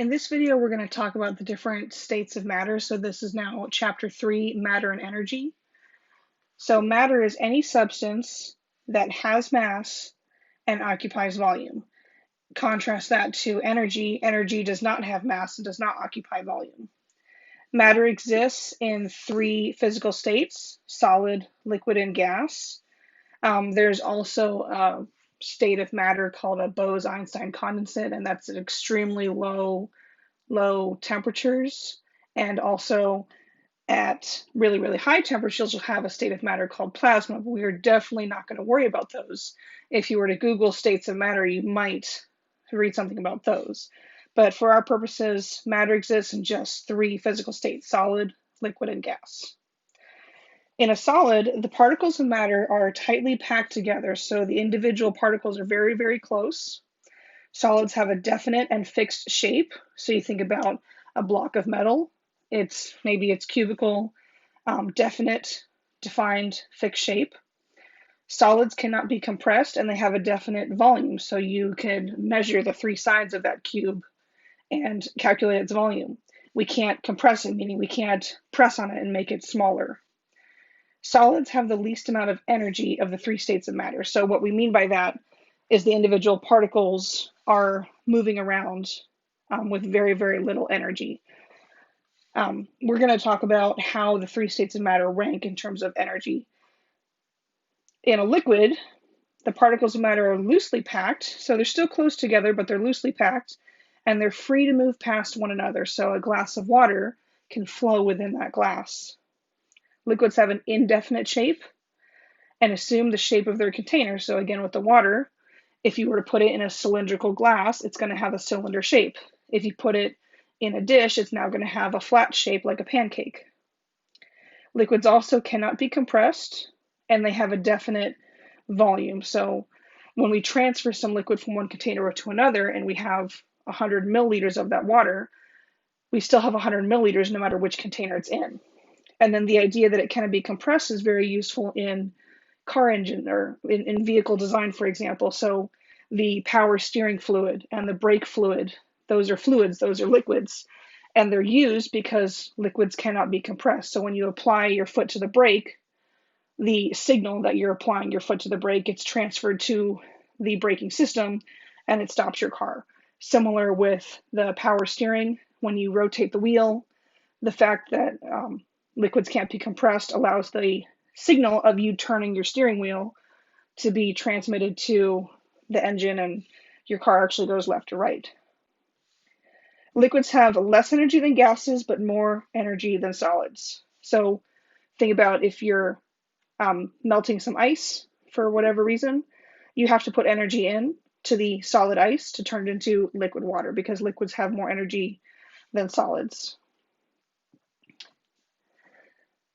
In this video, we're going to talk about the different states of matter. So this is now chapter 3, matter and energy. So matter is any substance that has mass and occupies volume. Contrast that to energy. Energy does not have mass and does not occupy volume. Matter exists in 3 physical states: solid, liquid, and gas. There's also a state of matter called a Bose-Einstein condensate, and that's at extremely low temperatures. And also at really, really high temperatures, you'll have a state of matter called plasma, but we are definitely not going to worry about those. If you were to Google states of matter, you might read something about those. But for our purposes, matter exists in just 3 physical states: solid, liquid, and gas. In a solid, the particles of matter are tightly packed together, so the individual particles are very, very close. Solids have a definite and fixed shape. So you think about a block of metal. Maybe it's cubical, definite, defined, fixed shape. Solids cannot be compressed and they have a definite volume. So you can measure the 3 sides of that cube and calculate its volume. We can't compress it, meaning we can't press on it and make it smaller. Solids have the least amount of energy of the 3 states of matter. So what we mean by that is the individual particles are moving around with very, very little energy. We're going to talk about how the 3 states of matter rank in terms of energy. In a liquid, the particles of matter are loosely packed, so they're still close together, but they're loosely packed, and they're free to move past one another, so a glass of water can flow within that glass. Liquids have an indefinite shape and assume the shape of their container. So again, with the water, if you were to put it in a cylindrical glass, it's going to have a cylinder shape. If you put it in a dish, it's now going to have a flat shape like a pancake. Liquids also cannot be compressed, and they have a definite volume. So when we transfer some liquid from one container to another, and we have 100 milliliters of that water, we still have 100 milliliters no matter which container it's in. And then the idea that it can be compressed is very useful in car engine or in vehicle design, for example. So the power steering fluid and the brake fluid, those are fluids, those are liquids, and they're used because liquids cannot be compressed. So when you apply your foot to the brake, the signal that you're applying your foot to the brake gets transferred to the braking system and it stops your car. Similar with the power steering, when you rotate the wheel, the fact that liquids can't be compressed allows the signal of you turning your steering wheel to be transmitted to the engine, and your car actually goes left or right. Liquids have less energy than gases, but more energy than solids. So think about if you're melting some ice for whatever reason, you have to put energy in to the solid ice to turn it into liquid water because liquids have more energy than solids.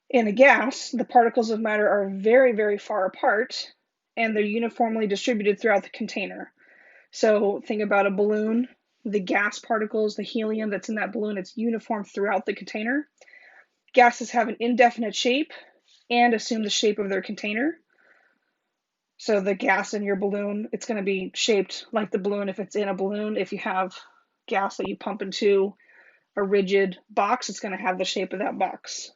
In a gas, the particles of matter are very, very far apart, and they're uniformly distributed throughout the container. So think about a balloon. The gas particles, the helium that's in that balloon, it's uniform throughout the container. Gases have an indefinite shape and assume the shape of their container. So the gas in your balloon, it's going to be shaped like the balloon if it's in a balloon. If you have gas that you pump into a rigid box, it's going to have the shape of that box.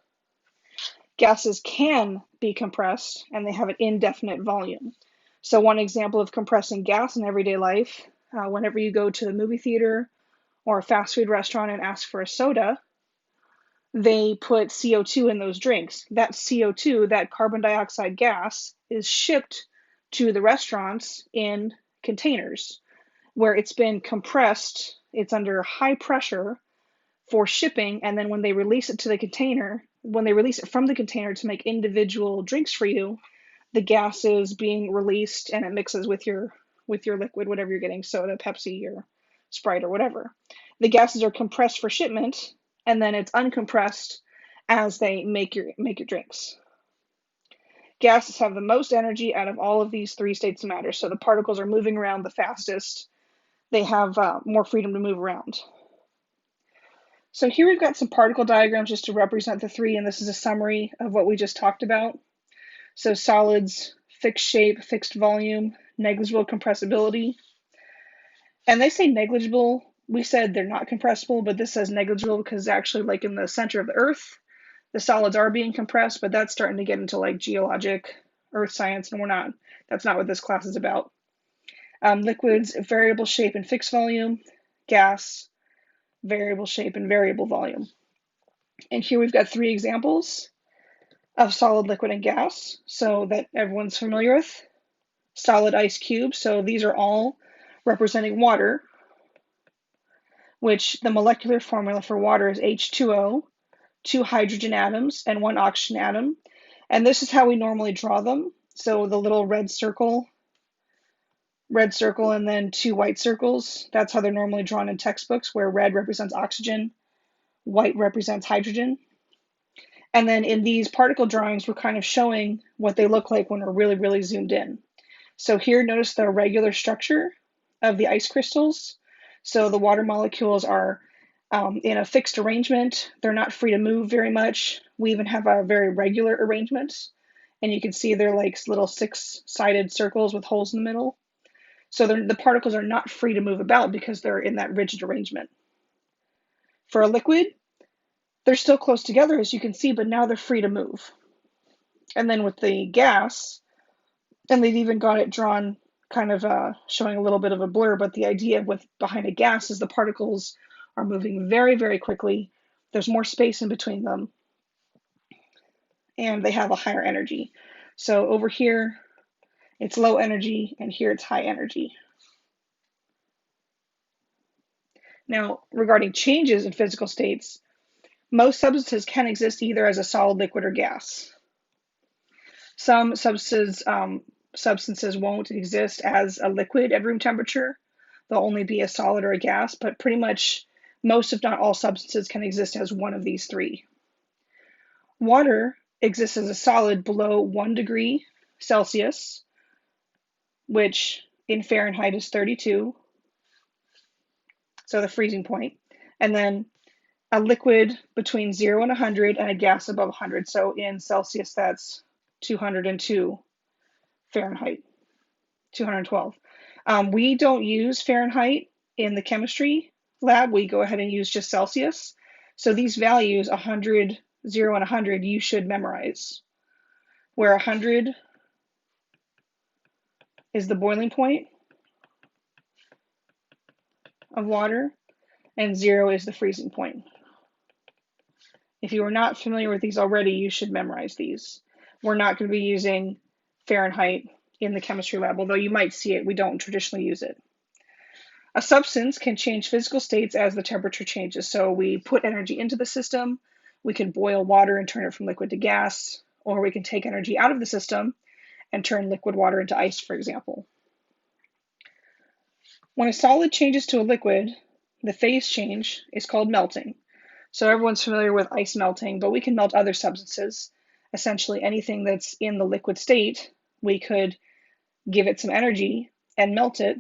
Gases can be compressed, and they have an indefinite volume. So one example of compressing gas in everyday life, whenever you go to the movie theater or a fast food restaurant and ask for a soda, they put CO2 in those drinks. That CO2, that carbon dioxide gas, is shipped to the restaurants in containers where it's been compressed. It's under high pressure for shipping, and then when they release it to the container, when they release it from the container to make individual drinks for you, the gas is being released and it mixes with your liquid, whatever you're getting, soda, Pepsi, or Sprite, or whatever. The gases are compressed for shipment, and then it's uncompressed as they make your drinks. Gases have the most energy out of all of these 3 states of matter, so the particles are moving around the fastest. They have more freedom to move around. So here we've got some particle diagrams just to represent the 3, and this is a summary of what we just talked about. So solids, fixed shape, fixed volume, negligible compressibility. And they say negligible we said they're not compressible, but this says negligible because actually like in the center of the Earth, the solids are being compressed, but that's starting to get into like geologic earth science, and that's not what this class is about. Liquids, variable shape and fixed volume. Gas, variable shape and variable volume. And here we've got 3 examples of solid, liquid, and gas, so that everyone's familiar with. Solid ice cubes, so these are all representing water, which the molecular formula for water is H2O, 2 hydrogen atoms and 1 oxygen atom. And this is how we normally draw them. So the little red circle, and then 2 white circles. That's how they're normally drawn in textbooks, where red represents oxygen, white represents hydrogen. And then in these particle drawings, we're kind of showing what they look like when we're really, really zoomed in. So here, notice the irregular structure of the ice crystals. So the water molecules are in a fixed arrangement. They're not free to move very much. We even have a very regular arrangement. And you can see they're like little 6-sided circles with holes in the middle. So the particles are not free to move about because they're in that rigid arrangement. For a liquid, they're still close together, as you can see, but now they're free to move. And then with the gas, and they've even got it drawn kind of showing a little bit of a blur, but the idea behind a gas is the particles are moving very, very quickly. There's more space in between them, and they have a higher energy. So over here, it's low energy, and here it's high energy. Now, regarding changes in physical states, most substances can exist either as a solid, liquid, or gas. Some substances won't exist as a liquid at room temperature. They'll only be a solid or a gas, but pretty much most, if not all, substances can exist as one of these 3. Water exists as a solid below 1 degree Celsius, which in Fahrenheit is 32, so the freezing point, and then a liquid between 0 and 100, and a gas above 100. So in Celsius, that's 202 Fahrenheit, 212. We don't use Fahrenheit in the chemistry lab. We go ahead and use just Celsius. So these values, 100, 0, and 100, you should memorize. Where 100 is the boiling point of water, and 0 is the freezing point. If you are not familiar with these already, you should memorize these. We're not going to be using Fahrenheit in the chemistry lab, although you might see it. We don't traditionally use it. A substance can change physical states as the temperature changes. So we put energy into the system. We can boil water and turn it from liquid to gas, or we can take energy out of the system and turn liquid water into ice, for example. When a solid changes to a liquid, the phase change is called melting. So everyone's familiar with ice melting, but we can melt other substances. Essentially anything that's in the liquid state, we could give it some energy and melt it,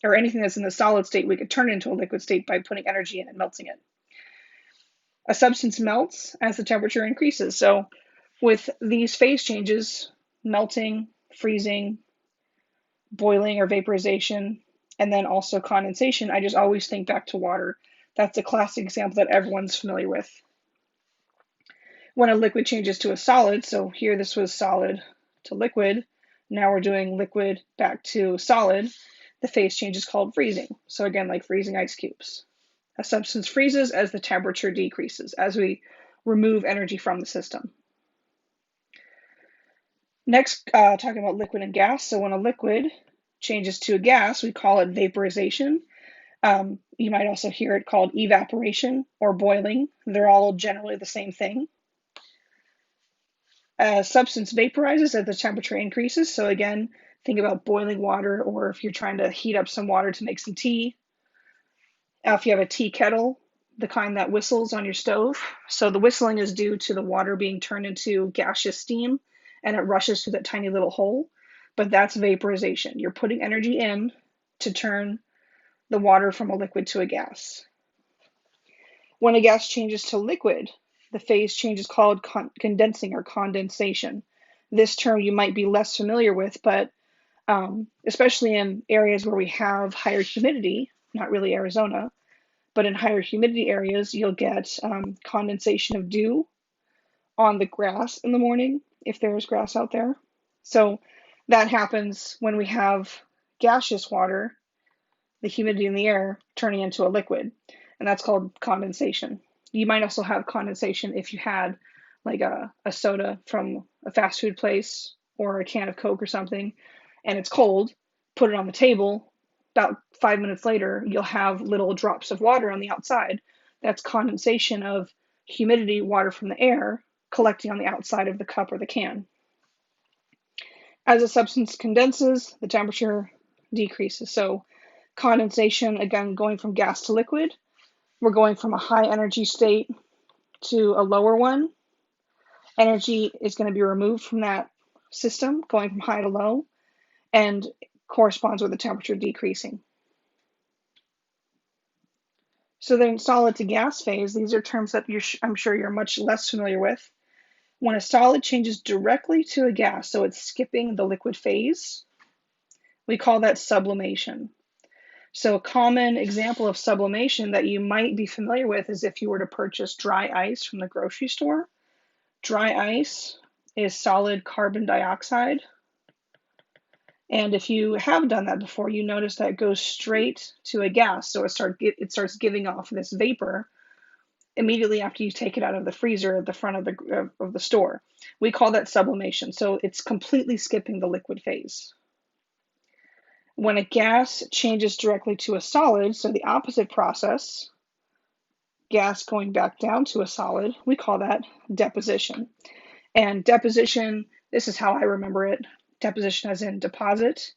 or anything that's in the solid state, we could turn it into a liquid state by putting energy in and melting it. A substance melts as the temperature increases. So with these phase changes, melting, freezing, boiling or vaporization, and then also condensation, I just always think back to water. That's a classic example that everyone's familiar with. When a liquid changes to a solid, so here this was solid to liquid, now we're doing liquid back to solid, the phase change is called freezing. So again, like freezing ice cubes. A substance freezes as the temperature decreases, as we remove energy from the system. Next, talking about liquid and gas. So when a liquid changes to a gas, we call it vaporization. You might also hear it called evaporation or boiling. They're all generally the same thing. A substance vaporizes as the temperature increases. So again, think about boiling water, or if you're trying to heat up some water to make some tea. If you have a tea kettle, the kind that whistles on your stove. So the whistling is due to the water being turned into gaseous steam, and it rushes through that tiny little hole. But that's vaporization. You're putting energy in to turn the water from a liquid to a gas. When a gas changes to liquid, the phase change is called condensing or condensation. This term you might be less familiar with, but especially in areas where we have higher humidity, not really Arizona, But in higher humidity areas, you'll get condensation of dew on the grass in the morning, if there's grass out there. So that happens when we have gaseous water, the humidity in the air turning into a liquid, and that's called condensation. You might also have condensation if you had like a soda from a fast food place or a can of Coke or something, and it's cold, put it on the table. About 5 minutes later, you'll have little drops of water on the outside. That's condensation of humidity, water from the air, collecting on the outside of the cup or the can. As a substance condenses, the temperature decreases. So condensation, again, going from gas to liquid, we're going from a high energy state to a lower one. Energy is going to be removed from that system, going from high to low, and corresponds with the temperature decreasing. So then solid to gas phase, these are terms that I'm sure you're much less familiar with. When a solid changes directly to a gas, so it's skipping the liquid phase, we call that sublimation. So a common example of sublimation that you might be familiar with is if you were to purchase dry ice from the grocery store. Dry ice is solid carbon dioxide. And if you have done that before, you notice that it goes straight to a gas. So it starts giving off this vapor immediately after you take it out of the freezer at the front of the store. We call that sublimation. So it's completely skipping the liquid phase. When a gas changes directly to a solid, so the opposite process, gas going back down to a solid, we call that deposition. And deposition, this is how I remember it, deposition as in deposit.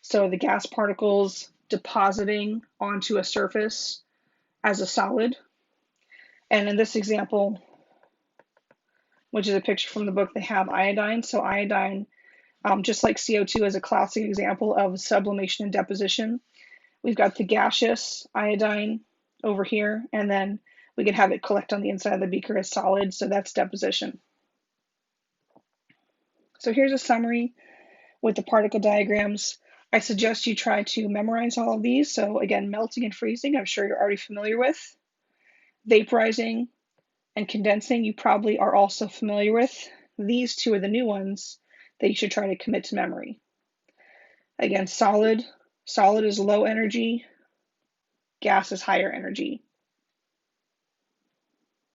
So the gas particles depositing onto a surface as a solid. And in this example, which is a picture from the book, they have iodine. So iodine, just like CO2, is a classic example of sublimation and deposition. We've got the gaseous iodine over here, and then we can have it collect on the inside of the beaker as solid, so that's deposition. So here's a summary with the particle diagrams. I suggest you try to memorize all of these. So again, melting and freezing, I'm sure you're already familiar with. Vaporizing and condensing, you probably are also familiar with. These two are the new ones that you should try to commit to memory. Again, solid is low energy, gas is higher energy.